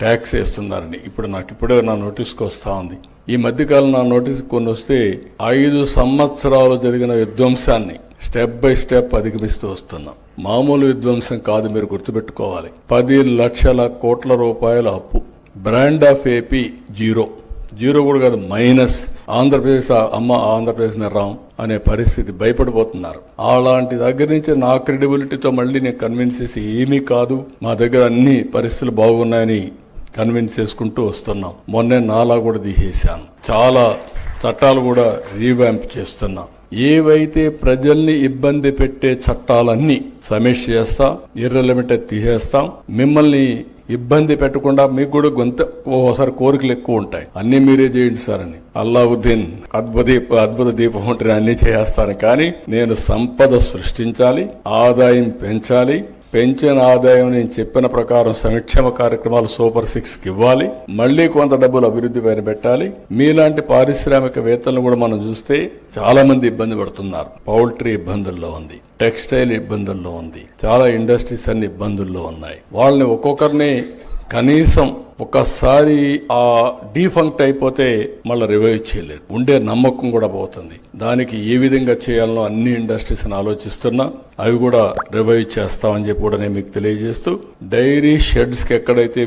Tax వేస్తున్నారని ఇప్పుడు ఇప్పుడే నా నోటీస్కి వస్తా ఉంది. ఈ మధ్యకాలం నా నోటీస్ కొన్ని వస్తే 5 సంవత్సరాలు జరిగిన విధ్వంసాన్ని స్టెప్ బై స్టెప్ అధిగమిస్తూ వస్తున్నాం. మామూలు విధ్వంసం కాదు, మీరు గుర్తుపెట్టుకోవాలి. 10 లక్షల కోట్ల రూపాయల అప్పు. బ్రాండ్ ఆఫ్ ఏపీ జీరో కూడా కాదు, మైనస్. ఆంధ్రప్రదేశ్ మీద రాం అనే పరిస్థితి, భయపడిపోతున్నారు. అలాంటి దగ్గర నుంచి నా క్రెడిబిలిటీతో మళ్ళీ నేను కన్విన్స్ చేసి ఏమీ కాదు, మా దగ్గర అన్ని పరిస్థితులు బాగున్నాయని కన్విన్స్ చేసుకుంటూ వస్తున్నాం. మొన్నే నాలా కూడా తీసేశాను. చాలా చట్టాలు కూడా రీవ్యాంప్ చేస్తున్నాం. ఏవైతే ప్రజల్ని ఇబ్బంది పెట్టే చట్టాలన్నీ సమీక్ష చేస్తాం, ఇర్రెలవెంట్ తీసేస్తాం. మిమ్మల్ని ఇబ్బంది పెట్టకుండా మీకు కూడా ఓసారి కోరికలు ఎక్కువ ఉంటాయి, అన్ని మీరే చేయండి సార్ అని. అల్లావుద్దీన్ అద్భుత దీపం ఉంటే అన్ని చేస్తాను. కానీ నేను సంపద సృష్టించాలి, ఆదాయం పెంచాలి. పెంచిన ఆదాయం నేను చెప్పిన ప్రకారం సంక్షేమ కార్యక్రమాలు సూపర్ 6కి ఇవ్వాలి. మళ్లీ కొంత డబ్బులు అభివృద్ధి పైన పెట్టాలి. మీలాంటి పారిశ్రామికవేత్తలను కూడా మనం చూస్తే చాలా మంది ఇబ్బంది పడుతున్నారు. పౌల్ట్రీ ఇబ్బందుల్లో ఉంది, టెక్స్టైల్ ఇబ్బందుల్లో ఉంది, చాలా ఇండస్ట్రీస్ అన్ని ఇబ్బందుల్లో ఉన్నాయి. వాళ్ళని ఒక్కొక్కరిని కనీసం ఒకసారి ఆ డీఫంక్ట్ అయిపోతే మళ్ళీ రివైవ్ చేయలేదు. ఉండే నమ్మకం కూడా పోతుంది. దానికి ఏ విధంగా చేయాలనో అన్ని ఇండస్ట్రీస్ ఆలోచిస్తున్నా, అవి కూడా రివైవ్ చేస్తామని చెప్పి కూడా నేను మీకు తెలియజేస్తూ, డైరీ షెడ్స్ కి ఎక్కడైతే